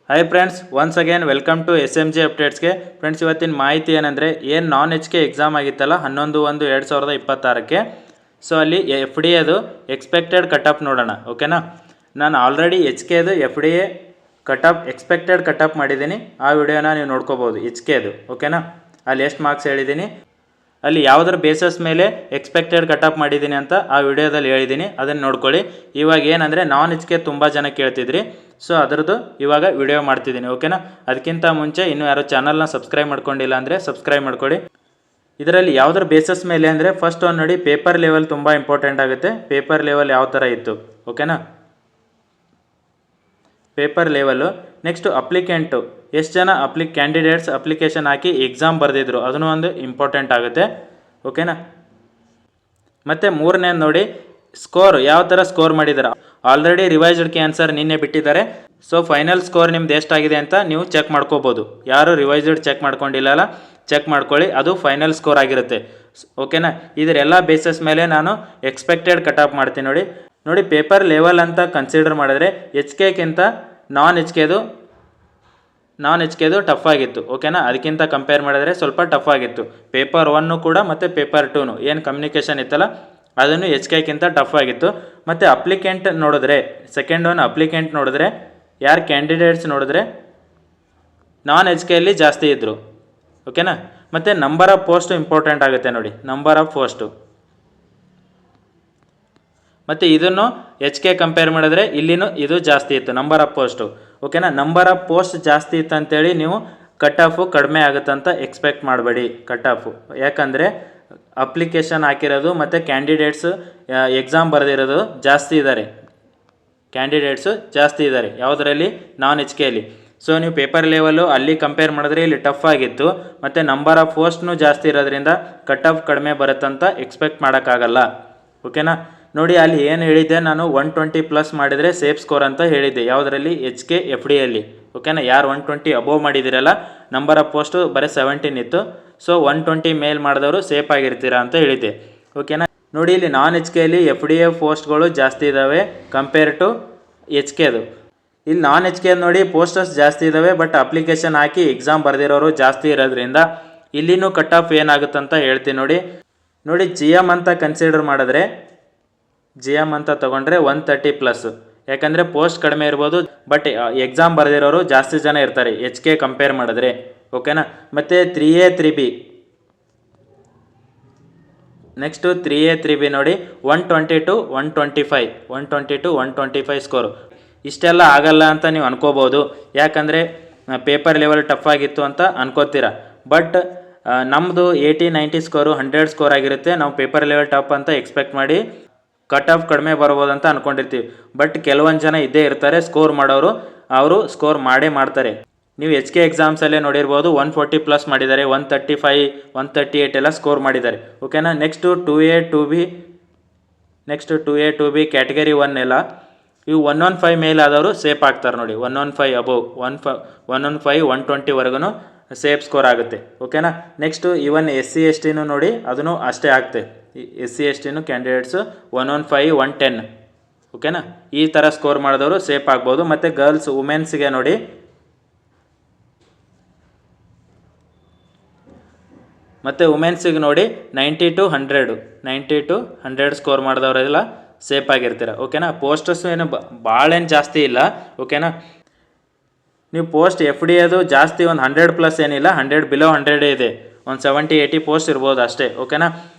Hi friends, once again welcome to SMG ಅಪ್ಡೇಟ್ಸ್ಗೆ. Friends, ಇವತ್ತಿನ ಮಾಹಿತಿ ಏನಂದರೆ, ಏನು ನಾನ್ HK ಎಕ್ಸಾಮ್ ಆಗಿತ್ತಲ್ಲ 11/1/2026ಕ್ಕೆ. ಸೊ ಅಲ್ಲಿ FD ಅದು ಎಕ್ಸ್ಪೆಕ್ಟೆಡ್ ಕಟಪ್ ನೋಡೋಣ. ಓಕೆನಾ, ನಾನು ಆಲ್ರೆಡಿ HKದು FD ಕಟಪ್ ಎಕ್ಸ್ಪೆಕ್ಟೆಡ್ ಕಟಪ್ ಮಾಡಿದ್ದೀನಿ. ಆ ವಿಡಿಯೋನ ನೀವು ನೋಡ್ಕೋಬೋದು. HKದು ಓಕೆನಾ, ಅಲ್ಲಿ ಎಷ್ಟು ಮಾರ್ಕ್ಸ್ ಹೇಳಿದ್ದೀನಿ, ಅಲ್ಲಿ ಯಾವುದರ ಬೇಸಸ್ ಮೇಲೆ ಎಕ್ಸ್ಪೆಕ್ಟೆಡ್ ಕಟಪ್ ಮಾಡಿದ್ದೀನಿ ಅಂತ ಆ ವಿಡಿಯೋದಲ್ಲಿ ಹೇಳಿದ್ದೀನಿ. ಅದನ್ನು ನೋಡ್ಕೊಳ್ಳಿ. ಇವಾಗ ಏನಂದರೆ ನಾನ್ HK ತುಂಬ ಜನ ಕೇಳ್ತಿದ್ರಿ, ಸೊ ಅದರದ್ದು ಇವಾಗ ವಿಡಿಯೋ ಮಾಡ್ತಿದ್ದೀನಿ. ಓಕೆನಾ, ಅದಕ್ಕಿಂತ ಮುಂಚೆ ಇನ್ನೂ ಯಾರು ಚಾನಲ್ನ ಸಬ್ಸ್ಕ್ರೈಬ್ ಮಾಡ್ಕೊಂಡಿಲ್ಲ ಅಂದರೆ ಸಬ್ಸ್ಕ್ರೈಬ್ ಮಾಡ್ಕೊಳ್ಳಿ. ಇದರಲ್ಲಿ ಯಾವುದರ ಬೇಸಸ್ ಮೇಲೆ ಅಂದರೆ, ಫಸ್ಟ್ ಒಂದು ನೋಡಿ, ಪೇಪರ್ ಲೆವೆಲ್ ತುಂಬ ಇಂಪಾರ್ಟೆಂಟ್ ಆಗುತ್ತೆ. ಪೇಪರ್ ಲೆವೆಲ್ ಯಾವ ಥರ ಇತ್ತು, ಓಕೆನಾ, ಪೇಪರ್ ಲೆವೆಲು. ನೆಕ್ಸ್ಟು ಅಪ್ಲಿಕೆಂಟು, ಎಷ್ಟು ಜನ ಕ್ಯಾಂಡಿಡೇಟ್ಸ್ ಅಪ್ಲಿಕೇಶನ್ ಹಾಕಿ ಎಕ್ಸಾಮ್ ಬರೆದಿದ್ರು, ಅದನ್ನು ಒಂದು ಇಂಪಾರ್ಟೆಂಟ್ ಆಗುತ್ತೆ. ಓಕೆನಾ, ಮತ್ತು ಮೂರನೇದು ನೋಡಿ, ಸ್ಕೋರ್ ಯಾವ ಥರ ಸ್ಕೋರ್ ಮಾಡಿದ್ದಾರೆ. ಆಲ್ರೆಡಿ ರಿವೈಸ್ಡ್ಗೆ ಆನ್ಸರ್ ನಿನ್ನೆ ಬಿಟ್ಟಿದ್ದಾರೆ. ಸೊ ಫೈನಲ್ ಸ್ಕೋರ್ ನಿಮ್ದು ಎಷ್ಟಾಗಿದೆ ಅಂತ ನೀವು ಚೆಕ್ ಮಾಡ್ಕೋಬೋದು. ಯಾರು ರಿವೈಸ್ಡ್ ಚೆಕ್ ಮಾಡ್ಕೊಂಡಿಲ್ಲಲ್ಲ, ಚೆಕ್ ಮಾಡ್ಕೊಳ್ಳಿ, ಅದು ಫೈನಲ್ ಸ್ಕೋರ್ ಆಗಿರುತ್ತೆ. ಓಕೆನಾ, ಇದರೆಲ್ಲ ಬೇಸಸ್ ಮೇಲೆ ನಾನು ಎಕ್ಸ್ಪೆಕ್ಟೆಡ್ ಕಟಾಪ್ ಮಾಡ್ತೀನಿ. ನೋಡಿ ಪೇಪರ್ ಲೆವೆಲ್ ಅಂತ ಕನ್ಸಿಡರ್ ಮಾಡಿದ್ರೆ HKಕ್ಕಿಂತ ನಾನ್ HKದು ಟಫ್ ಆಗಿತ್ತು. ಓಕೆನಾ, ಅದಕ್ಕಿಂತ ಕಂಪೇರ್ ಮಾಡಿದ್ರೆ ಸ್ವಲ್ಪ ಟಫ್ ಆಗಿತ್ತು. ಪೇಪರ್ 1 ಕೂಡ ಮತ್ತು ಪೇಪರ್ 2 ಏನು ಕಮ್ಯುನಿಕೇಷನ್ ಇತ್ತಲ್ಲ, ಅದನ್ನು HKಕ್ಕಿಂತ ಟಫ್ ಆಗಿತ್ತು. ಮತ್ತು ಅಪ್ಲಿಕೆಂಟ್ ನೋಡಿದ್ರೆ, ಸೆಕೆಂಡ್ ಒನ್ ಅಪ್ಲಿಕೆಂಟ್ ನೋಡಿದ್ರೆ, ಯಾರು ಕ್ಯಾಂಡಿಡೇಟ್ಸ್ ನೋಡಿದ್ರೆ ನಾನ್ HKಯಲ್ಲಿ ಜಾಸ್ತಿ ಇದ್ದರು. ಓಕೆನಾ, ಮತ್ತು ನಂಬರ್ ಆಫ್ ಪೋಸ್ಟು ಇಂಪಾರ್ಟೆಂಟ್ ಆಗುತ್ತೆ. ನೋಡಿ, ನಂಬರ್ ಆಫ್ ಪೋಸ್ಟು, ಮತ್ತು ಇದನ್ನು HK ಕಂಪೇರ್ ಮಾಡಿದ್ರೆ ಇಲ್ಲಿನೂ ಇದು ಜಾಸ್ತಿ ಇತ್ತು, ನಂಬರ್ ಆಫ್ ಪೋಸ್ಟು. ಓಕೆನಾ, ನಂಬರ್ ಆಫ್ ಪೋಸ್ಟ್ ಜಾಸ್ತಿ ಇತ್ತು ಅಂತೇಳಿ ನೀವು ಕಟ್ ಆಫು ಕಡಿಮೆ ಆಗುತ್ತಂತ ಎಕ್ಸ್ಪೆಕ್ಟ್ ಮಾಡಬೇಡಿ. ಕಟ್ ಆಫು ಯಾಕಂದರೆ ಅಪ್ಲಿಕೇಶನ್ ಹಾಕಿರೋದು ಮತ್ತು ಕ್ಯಾಂಡಿಡೇಟ್ಸು ಎಕ್ಸಾಮ್ ಬರೆದಿರೋದು ಜಾಸ್ತಿ ಇದ್ದಾರೆ. ಕ್ಯಾಂಡಿಡೇಟ್ಸು ಜಾಸ್ತಿ ಇದ್ದಾರೆ ಯಾವುದರಲ್ಲಿ, ನಾನ್ HKಯಲ್ಲಿ. ಸೊ ನೀವು ಪೇಪರ್ ಲೆವೆಲು ಅಲ್ಲಿ ಕಂಪೇರ್ ಮಾಡಿದ್ರೆ ಇಲ್ಲಿ ಟಫ್ ಆಗಿತ್ತು. ಮತ್ತು ನಂಬರ್ ಆಫ್ ಪೋಸ್ಟ್ನೂ ಜಾಸ್ತಿ ಇರೋದ್ರಿಂದ ಕಟ್ ಆಫ್ ಕಡಿಮೆ ಬರುತ್ತಂತ ಎಕ್ಸ್ಪೆಕ್ಟ್ ಮಾಡೋಕ್ಕಾಗಲ್ಲ. ಓಕೆನಾ, ನೋಡಿ ಅಲ್ಲಿ ಏನು ಹೇಳಿದ್ದೆ ನಾನು, 120+ ಮಾಡಿದರೆ ಸೇಫ್ ಸ್ಕೋರ್ ಅಂತ ಹೇಳಿದ್ದೆ. ಯಾವುದರಲ್ಲಿ, HK FDಯಲ್ಲಿ. ಓಕೆನಾ, ಯಾರು 120 ಅಬೋವ್ ಮಾಡಿದಿರಲ್ಲ, ನಂಬರ್ ಆಫ್ ಪೋಸ್ಟು ಬರೀ 17 ಇತ್ತು. ಸೊ 120 ಮೇಲ್ ಮಾಡಿದವರು ಸೇಫ್ ಆಗಿರ್ತೀರಾ ಅಂತ ಹೇಳಿದ್ದೆ. ಓಕೆನಾ, ನೋಡಿ ಇಲ್ಲಿ ನಾನ್ HKಯಲ್ಲಿ FDA ಪೋಸ್ಟ್ಗಳು ಜಾಸ್ತಿ ಇದ್ದಾವೆ ಕಂಪೇರ್ ಟು HKದು. ಇಲ್ಲಿ ನಾನ್ HK ನೋಡಿ ಪೋಸ್ಟರ್ಸ್ ಜಾಸ್ತಿ ಇದ್ದಾವೆ, ಬಟ್ ಅಪ್ಲಿಕೇಶನ್ ಹಾಕಿ ಎಕ್ಸಾಮ್ ಬರೆದಿರೋರು ಜಾಸ್ತಿ ಇರೋದ್ರಿಂದ ಇಲ್ಲಿನೂ ಕಟ್ ಆಫ್ ಏನಾಗುತ್ತಂತ ಹೇಳ್ತೀನಿ. ನೋಡಿ GM ಅಂತ ಕನ್ಸಿಡರ್ ಮಾಡಿದ್ರೆ, GM ಅಂತ ತೊಗೊಂಡ್ರೆ 130+. ಯಾಕಂದರೆ ಪೋಸ್ಟ್ ಕಡಿಮೆ ಇರ್ಬೋದು, ಬಟ್ ಎಕ್ಸಾಮ್ ಬರೆದಿರೋರು ಜಾಸ್ತಿ ಜನ ಇರ್ತಾರೆ HK ಕಂಪೇರ್ ಮಾಡಿದ್ರೆ. ಓಕೆನಾ, ಮತ್ತು 3A 3B, next 3A 3B ನೋಡಿ 120 to 125 ಸ್ಕೋರು. ಇಷ್ಟೆಲ್ಲ ಆಗಲ್ಲ ಅಂತ ನೀವು ಅನ್ಕೋಬೋದು, ಯಾಕಂದರೆ ಪೇಪರ್ ಲೆವೆಲ್ ಟಫ್ ಆಗಿತ್ತು ಅಂತ ಅನ್ಕೋತೀರ. ಬಟ್ ನಮ್ಮದು 80-90 ಸ್ಕೋರು 100 ಸ್ಕೋರ್ ಆಗಿರುತ್ತೆ. ನಾವು ಪೇಪರ್ ಲೆವೆಲ್ ಟಫ್ ಅಂತ ಎಕ್ಸ್ಪೆಕ್ಟ್ ಮಾಡಿ ಕಟ್ ಆಫ್ ಕಡಿಮೆ ಬರ್ಬೋದು ಅಂತ ಅಂದ್ಕೊಂಡಿರ್ತೀವಿ. ಬಟ್ ಕೆಲವೊಂದು ಜನ ಇದ್ದೇ ಇರ್ತಾರೆ ಸ್ಕೋರ್ ಮಾಡೋರು, ಅವರು ಸ್ಕೋರ್ ಮಾಡ್ತಾರೆ. ನೀವು HK ಎಕ್ಸಾಮ್ಸಲ್ಲೇ ನೋಡಿರ್ಬೋದು, 140+ ಮಾಡಿದ್ದಾರೆ, 135, 138 ಎಲ್ಲ ಸ್ಕೋರ್ ಮಾಡಿದ್ದಾರೆ. ಓಕೆನಾ, ನೆಕ್ಸ್ಟು 2A 2B ಕ್ಯಾಟಗರಿ 1 ಎಲ್ಲ ಇವು 115 ಮೇಲೆ ಆದವರು ಸೇಫ್ ಆಗ್ತಾರೆ. ನೋಡಿ 115 ಅಬೋವ್ 115 120ವರೆಗೂ ಸೇಫ್ ಸ್ಕೋರ್ ಆಗುತ್ತೆ. ಓಕೆನಾ, ನೆಕ್ಸ್ಟು ಇವನ್ SC STನೂ ನೋಡಿ, ಅದನ್ನು ಅಷ್ಟೇ ಆಗುತ್ತೆ. SC STನೂ ಕ್ಯಾಂಡಿಡೇಟ್ಸು 115 110. ಓಕೆನಾ, ಈ ಥರ ಸ್ಕೋರ್ ಮಾಡಿದವರು ಸೇಫ್ ಆಗ್ಬೋದು. ಮತ್ತು ಗರ್ಲ್ಸ್ ವುಮೆನ್ಸ್ಗೆ ನೋಡಿ, ಮತ್ತು ವುಮೆನ್ಸಿಗೆ ನೋಡಿ 90 to 100 ಸ್ಕೋರ್ ಮಾಡಿದವರೆಲ್ಲ ಸೇಫ್ ಆಗಿರ್ತೀರ. ಓಕೆನಾ, ಪೋಸ್ಟರ್ಸು ಏನು ಭಾಳೇನು ಜಾಸ್ತಿ ಇಲ್ಲ. ಓಕೆನಾ, ನೀವು ಪೋಸ್ಟ್ FD ಅದು ಜಾಸ್ತಿ ಒಂದು 100+ ಏನಿಲ್ಲ, 100 ಬಿಲೋ 100 ಇದೆ, ಒಂದು 70-80 ಪೋಸ್ಟ್ ಇರ್ಬೋದು ಅಷ್ಟೇ. ಓಕೆನಾ,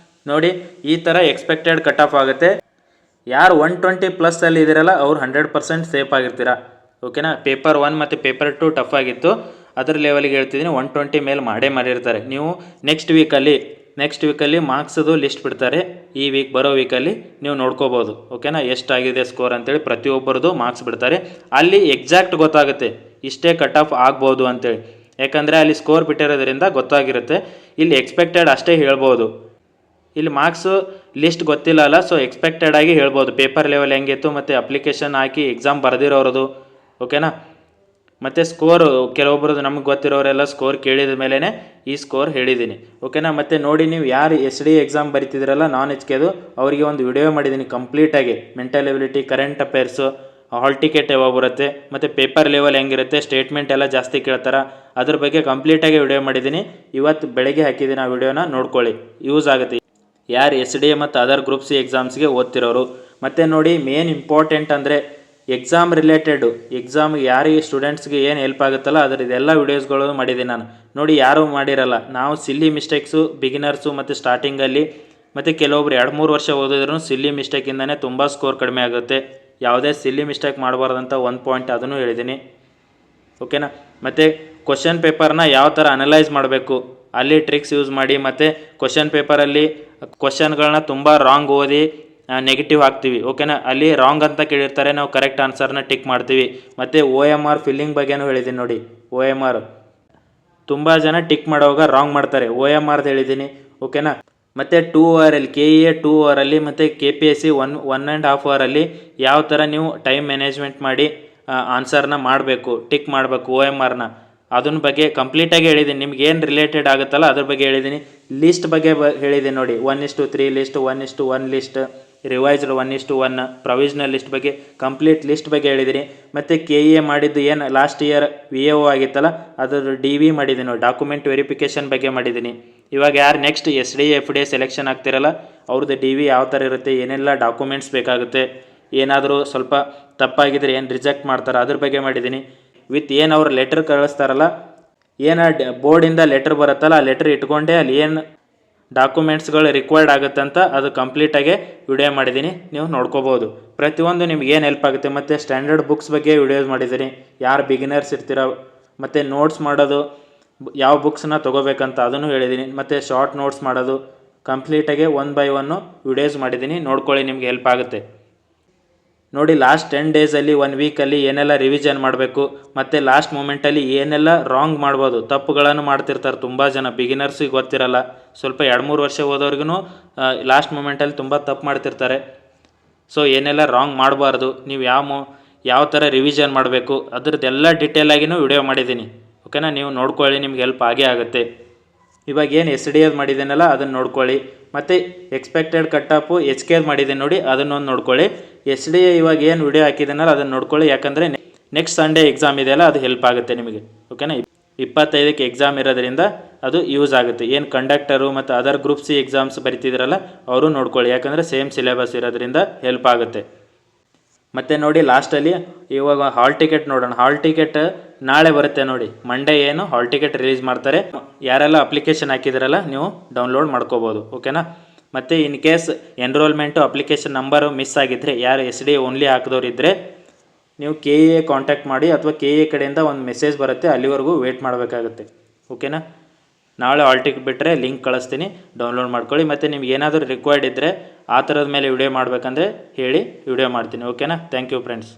ನೋಡಿ ಈ ಥರ ಎಕ್ಸ್ಪೆಕ್ಟೆಡ್ ಕಟ್ ಆಫ್ ಆಗುತ್ತೆ. ಯಾರು 120+ ಇದ್ದೀರಲ್ಲ ಅವ್ರು 100% ಸೇಫ್ ಆಗಿರ್ತೀರ. ಓಕೆನಾ, ಪೇಪರ್ 1 ಮತ್ತು ಪೇಪರ್ 2 ಟಫ್ ಆಗಿತ್ತು, ಅದರ ಲೆವೆಲಿಗೆ ಹೇಳ್ತಿದ್ದೀನಿ. 120 ಮೇಲೆ ಮಾಡಿರ್ತಾರೆ. ನೀವು ನೆಕ್ಸ್ಟ್ ವೀಕಲ್ಲಿ ಮಾರ್ಕ್ಸದು ಲಿಸ್ಟ್ ಬಿಡ್ತಾರೆ. ಈ ಬರೋ ವೀಕಲ್ಲಿ ನೀವು ನೋಡ್ಕೋಬೋದು. ಓಕೆನಾ, ಎಷ್ಟಾಗಿದೆ ಸ್ಕೋರ್ ಅಂತೇಳಿ ಪ್ರತಿಯೊಬ್ಬರದು ಮಾರ್ಕ್ಸ್ ಬಿಡ್ತಾರೆ. ಅಲ್ಲಿ ಎಕ್ಸಾಕ್ಟ್ ಗೊತ್ತಾಗುತ್ತೆ ಇಷ್ಟೇ ಕಟ್ ಆಫ್ ಆಗ್ಬೋದು ಅಂತೇಳಿ, ಯಾಕಂದರೆ ಅಲ್ಲಿ ಸ್ಕೋರ್ ಬಿಟ್ಟಿರೋದ್ರಿಂದ ಗೊತ್ತಾಗಿರುತ್ತೆ. ಇಲ್ಲಿ ಎಕ್ಸ್ಪೆಕ್ಟೆಡ್ ಅಷ್ಟೇ ಹೇಳ್ಬೋದು, ಇಲ್ಲಿ ಮಾರ್ಕ್ಸು ಲಿಸ್ಟ್ ಗೊತ್ತಿಲ್ಲಲ್ಲ, ಸೊ ಎಕ್ಸ್ಪೆಕ್ಟೆಡ್ ಆಗಿ ಹೇಳ್ಬೋದು ಪೇಪರ್ ಲೆವೆಲ್ ಹೆಂಗಿತ್ತು ಮತ್ತು ಅಪ್ಲಿಕೇಶನ್ ಹಾಕಿ ಎಕ್ಸಾಮ್ ಬರೆದಿರೋರದು. ಓಕೆನಾ, ಮತ್ತು ಸ್ಕೋರು ಕೆಲವೊಬ್ಬರದು ನಮಗೆ ಗೊತ್ತಿರೋರೆಲ್ಲ ಸ್ಕೋರ್ ಕೇಳಿದ ಮೇಲೇ ಈ ಸ್ಕೋರ್ ಹೇಳಿದ್ದೀನಿ. ಓಕೆನಾ, ಮತ್ತು ನೋಡಿ ನೀವು ಯಾರು SD ಎಕ್ಸಾಮ್ ಬರಿತಿದ್ರಲ್ಲ ನಾನ್ HKದು, ಅವರಿಗೆ ಒಂದು ವಿಡಿಯೋ ಮಾಡಿದ್ದೀನಿ ಕಂಪ್ಲೀಟಾಗಿ. Mental ability, current affairs, hall ticket ಯಾವಾಗ ಬರುತ್ತೆ, ಮತ್ತು ಪೇಪರ್ ಲೆವೆಲ್ ಹೆಂಗಿರುತ್ತೆ, ಸ್ಟೇಟ್ಮೆಂಟ್ ಎಲ್ಲ ಜಾಸ್ತಿ ಕೇಳ್ತಾರೆ, ಅದ್ರ ಬಗ್ಗೆ ಕಂಪ್ಲೀಟಾಗಿ ವಿಡಿಯೋ ಮಾಡಿದ್ದೀನಿ. ಇವತ್ತು ಬೆಳಗ್ಗೆ ಹಾಕಿದ್ದೀನಿ ಆ ವಿಡಿಯೋನ, ನೋಡ್ಕೊಳ್ಳಿ, ಯೂಸ್ ಆಗುತ್ತೆ ಯಾರು SDA ಮತ್ತು ಅದರ್ ಗ್ರೂಪ್ ಸಿ ಎಕ್ಸಾಮ್ಸ್ಗೆ ಓದ್ತಿರೋರು. ಮತ್ತು ನೋಡಿ, ಮೇನ್ ಇಂಪಾರ್ಟೆಂಟ್ ಅಂದರೆ ಎಕ್ಸಾಮ್ ರಿಲೇಟೆಡು, ಎಕ್ಸಾಮ್ಗೆ ಯಾರಿಗೆ ಸ್ಟೂಡೆಂಟ್ಸ್ಗೆ ಏನು ಹೆಲ್ಪ್ ಆಗುತ್ತಲ್ಲ ಅದರದ್ದೆಲ್ಲ ವೀಡಿಯೋಸ್ಗಳು ಮಾಡಿದ್ದೀನಿ ನಾನು. ನೋಡಿ, ಯಾರೂ ಮಾಡಿರಲ್ಲ. ನಾವು ಸಿಲ್ಲಿ ಮಿಸ್ಟೇಕ್ಸು ಬಿಗಿನರ್ಸು ಮತ್ತು ಸ್ಟಾರ್ಟಿಂಗಲ್ಲಿ ಮತ್ತು ಕೆಲವೊಬ್ರು 2-3 ವರ್ಷ ಓದಿದ್ರು ಸಿಲ್ಲಿ ಮಿಸ್ಟೇಕಿಂದನೇ ತುಂಬ ಸ್ಕೋರ್ ಕಡಿಮೆ ಆಗುತ್ತೆ. ಯಾವುದೇ ಸಿಲ್ಲಿ ಮಿಸ್ಟೇಕ್ ಮಾಡಬಾರ್ದಂತ ಒಂದು ಪಾಯಿಂಟ್ ಅದನ್ನು ಹೇಳಿದ್ದೀನಿ, ಓಕೆನಾ. ಮತ್ತು ಕ್ವಶನ್ ಪೇಪರ್ನ ಯಾವ ಥರ ಅನಲೈಸ್ ಮಾಡಬೇಕು ಅಲ್ಲಿ ಟ್ರಿಕ್ಸ್ ಯೂಸ್ ಮಾಡಿ. ಮತ್ತು ಕ್ವಶನ್ ಪೇಪರಲ್ಲಿ ಕ್ವಶನ್ಗಳನ್ನ ತುಂಬ ರಾಂಗ್ ಓದಿ ನೆಗೆಟಿವ್ ಹಾಕ್ತೀವಿ, ಓಕೆನಾ. ಅಲ್ಲಿ ರಾಂಗ್ ಅಂತ ಕೇಳಿರ್ತಾರೆ, ನಾವು ಕರೆಕ್ಟ್ ಆನ್ಸರ್ನ ಟಿಕ್ ಮಾಡ್ತೀವಿ. ಮತ್ತು OMR ಫಿಲ್ಲಿಂಗ್ ಬಗ್ಗೆನೂ ಹೇಳಿದ್ದೀನಿ ನೋಡಿ. OMR ತುಂಬ ಜನ ಟಿಕ್ ಮಾಡೋವಾಗ ರಾಂಗ್ ಮಾಡ್ತಾರೆ, OMRದು ಹೇಳಿದ್ದೀನಿ, ಓಕೆನಾ. ಮತ್ತು 2 ಅವರಲ್ಲಿ KEA 2 ಅವರಲ್ಲಿ ಮತ್ತು KPSC 1.5 ಅವರಲ್ಲಿ ಯಾವ ಥರ ನೀವು ಟೈಮ್ ಮ್ಯಾನೇಜ್ಮೆಂಟ್ ಮಾಡಿ ಆನ್ಸರ್ನ ಮಾಡಬೇಕು, ಟಿಕ್ ಮಾಡಬೇಕು OMRನ, ಅದನ್ನ ಬಗ್ಗೆ ಕಂಪ್ಲೀಟಾಗಿ ಹೇಳಿದ್ದೀನಿ. ನಿಮ್ಗೆ ಏನು ರಿಲೇಟೆಡ್ ಆಗುತ್ತಲ್ಲ ಅದ್ರ ಬಗ್ಗೆ ಹೇಳಿದ್ದೀನಿ. ಲಿಸ್ಟ್ ಬಗ್ಗೆ ಹೇಳಿದ್ದೀನಿ ನೋಡಿ, 1:3 list, 1:1 list, revised 1:1, provisional list ಬಗ್ಗೆ ಕಂಪ್ಲೀಟ್ ಲಿಸ್ಟ್ ಬಗ್ಗೆ ಹೇಳಿದ್ದೀನಿ. ಮತ್ತು KEA ಮಾಡಿದ್ದು ಏನು ಲಾಸ್ಟ್ ಇಯರ್ VAO ಆಗಿತ್ತಲ್ಲ ಅದ್ರ DV ಮಾಡಿದ್ದೀನಿ ನೋಡಿ, ಡಾಕ್ಯುಮೆಂಟ್ ವೆರಿಫಿಕೇಷನ್ ಬಗ್ಗೆ ಮಾಡಿದ್ದೀನಿ. ಇವಾಗ ಯಾರು ನೆಕ್ಸ್ಟ್ SDA FDA ಸೆಲೆಕ್ಷನ್ ಆಗ್ತಿರಲ್ಲ ಅವ್ರದ್ದು DV ಯಾವ ಥರ ಇರುತ್ತೆ, ಏನೆಲ್ಲ ಡಾಕ್ಯುಮೆಂಟ್ಸ್ ಬೇಕಾಗುತ್ತೆ, ಏನಾದರೂ ಸ್ವಲ್ಪ ತಪ್ಪಾಗಿದ್ರೆ ಏನು ರಿಜೆಕ್ಟ್ ಮಾಡ್ತಾರೆ ಅದ್ರ ಬಗ್ಗೆ ಮಾಡಿದ್ದೀನಿ. ವಿತ್ ಏನು ಅವ್ರು ಲೆಟ್ರ್ ಕಳಿಸ್ತಾರಲ್ಲ, ಏನು ಬೋರ್ಡಿಂದ ಲೆಟ್ರ್ ಬರುತ್ತಲ್ಲ ಆ ಲೆಟ್ರ್ ಇಟ್ಕೊಂಡೆ ಅಲ್ಲಿ ಏನು ಡಾಕ್ಯುಮೆಂಟ್ಸ್ಗಳು ರಿಕ್ವೈರ್ಡ್ ಆಗುತ್ತಂತ ಅದು ಕಂಪ್ಲೀಟಾಗಿ ವಿಡಿಯೋ ಮಾಡಿದ್ದೀನಿ, ನೀವು ನೋಡ್ಕೋಬೋದು. ಪ್ರತಿಯೊಂದು ನಿಮ್ಗೆ ಏನು ಹೆಲ್ಪ್ ಆಗುತ್ತೆ. ಮತ್ತು ಸ್ಟ್ಯಾಂಡರ್ಡ್ ಬುಕ್ಸ್ ಬಗ್ಗೆ ವಿಡಿಯೋಸ್ ಮಾಡಿದ್ದೀನಿ, ಯಾರು ಬಿಗಿನರ್ಸ್ ಇರ್ತೀರ. ಮತ್ತು ನೋಟ್ಸ್ ಮಾಡೋದು, ಯಾವ ಬುಕ್ಸ್ನ ತೊಗೋಬೇಕಂತ ಅದನ್ನು ಹೇಳಿದ್ದೀನಿ. ಮತ್ತು ಶಾರ್ಟ್ ನೋಟ್ಸ್ ಮಾಡೋದು ಕಂಪ್ಲೀಟಾಗಿ 1 by 1 ವಿಡಿಯೋಸ್ ಮಾಡಿದ್ದೀನಿ, ನೋಡ್ಕೊಳ್ಳಿ, ನಿಮ್ಗೆ ಹೆಲ್ಪ್ ಆಗುತ್ತೆ. ನೋಡಿ, ಲಾಸ್ಟ್ 10 ಡೇಸಲ್ಲಿ 1 ವೀಕಲ್ಲಿ ಏನೆಲ್ಲ ರಿವಿಷನ್ ಮಾಡಬೇಕು, ಮತ್ತು ಲಾಸ್ಟ್ ಮೂಮೆಂಟಲ್ಲಿ ಏನೆಲ್ಲ ರಾಂಗ್ ಮಾಡ್ಬೋದು, ತಪ್ಪುಗಳನ್ನು ಮಾಡ್ತಿರ್ತಾರೆ ತುಂಬ ಜನ, ಬಿಗಿನರ್ಸಿಗೆ ಗೊತ್ತಿರಲ್ಲ. ಸ್ವಲ್ಪ 2-3 ವರ್ಷ ಹೋದವ್ರಿಗೂ ಲಾಸ್ಟ್ ಮೂಮೆಂಟಲ್ಲಿ ತುಂಬ ತಪ್ಪು ಮಾಡ್ತಿರ್ತಾರೆ. ಸೊ ಏನೆಲ್ಲ ರಾಂಗ್ ಮಾಡಬಾರ್ದು, ನೀವು ಯಾವ ಥರ ರಿವಿಷನ್ ಮಾಡಬೇಕು ಅದ್ರದ್ದೆಲ್ಲ ಡೀಟೇಲಾಗಿನೂ ವಿಡಿಯೋ ಮಾಡಿದ್ದೀನಿ, ಓಕೆನಾ. ನೀವು ನೋಡ್ಕೊಳ್ಳಿ, ನಿಮ್ಗೆ ಹೆಲ್ಪ್ ಆಗೇ ಆಗುತ್ತೆ. ಇವಾಗ ಏನು SDA ಮಾಡಿದ್ದೀನಲ್ಲ ಅದನ್ನು ನೋಡ್ಕೊಳ್ಳಿ. ಮತ್ತು ಎಕ್ಸ್ಪೆಕ್ಟೆಡ್ ಕಟ್ ಆಫು HK ಮಾಡಿದ್ದೀನಿ ನೋಡಿ, ಅದನ್ನೊಂದು ನೋಡ್ಕೊಳ್ಳಿ. SDA ಇವಾಗ ಏನು ವಿಡಿಯೋ ಹಾಕಿದ್ದೀನಲ್ಲ ಅದನ್ನು ನೋಡ್ಕೊಳ್ಳಿ, ಯಾಕಂದರೆ ನೆಕ್ಸ್ಟ್ ಸಂಡೇ ಎಕ್ಸಾಮ್ ಇದೆಯಲ್ಲ ಅದು ಹೆಲ್ಪ್ ಆಗುತ್ತೆ ನಿಮಗೆ, ಓಕೆನಾ. 25ಕ್ಕೆ ಎಕ್ಸಾಮ್ ಇರೋದ್ರಿಂದ ಅದು ಯೂಸ್ ಆಗುತ್ತೆ. ಏನು ಕಂಡಕ್ಟರು ಮತ್ತು ಅದರ್ ಗ್ರೂಪ್ ಸಿ ಎಕ್ಸಾಮ್ಸ್ ಬರಿತಿದ್ರಲ್ಲ ಅವರು ನೋಡ್ಕೊಳ್ಳಿ, ಯಾಕಂದರೆ ಸೇಮ್ ಸಿಲೆಬಸ್ ಇರೋದ್ರಿಂದ ಹೆಲ್ಪ್ ಆಗುತ್ತೆ. ಮತ್ತು ನೋಡಿ, ಲಾಸ್ಟಲ್ಲಿ ಇವಾಗ ಹಾಲ್ ಟಿಕೆಟ್ ನೋಡೋಣ. ಹಾಲ್ ಟಿಕೆಟ್ ನಾಳೆ ಬರುತ್ತೆ ನೋಡಿ, ಮಂಡೇ ಏನು ಹಾಲ್ ಟಿಕೆಟ್ ರಿಲೀಸ್ ಮಾಡ್ತಾರೆ. ಯಾರೆಲ್ಲ ಅಪ್ಲಿಕೇಶನ್ ಹಾಕಿದ್ರಲ್ಲ ನೀವು ಡೌನ್ಲೋಡ್ ಮಾಡ್ಕೋಬೋದು, ಓಕೆನಾ. ಮತ್ತು in case enrolment application number miss ಆಗಿದ್ದರೆ, ಯಾರು SDA ಓನ್ಲಿ ಹಾಕಿದವ್ರು ಇದ್ದರೆ ನೀವು KEA ಕಾಂಟ್ಯಾಕ್ಟ್ ಮಾಡಿ, ಅಥವಾ KEA ಕಡೆಯಿಂದ ಒಂದು ಮೆಸೇಜ್ ಬರುತ್ತೆ, ಅಲ್ಲಿವರೆಗೂ ವೇಟ್ ಮಾಡಬೇಕಾಗುತ್ತೆ, ಓಕೆನಾ. ನಾಳೆ ಹಾಲ್ ಟಿಕೆಟ್ ಬಿಟ್ಟರೆ ಲಿಂಕ್ ಕಳಿಸ್ತೀನಿ, ಡೌನ್ಲೋಡ್ ಮಾಡ್ಕೊಳ್ಳಿ. ಮತ್ತು ನಿಮ್ಗೆ ಏನಾದರೂ ರಿಕ್ವೈರ್ಡ್ ಇದ್ದರೆ ಆ ಥರದ ಮೇಲೆ ವಿಡಿಯೋ ಮಾಡಬೇಕಂದ್ರೆ ಹೇಳಿ, ವಿಡಿಯೋ ಮಾಡ್ತೀನಿ, ಓಕೆನಾ. Thank you friends.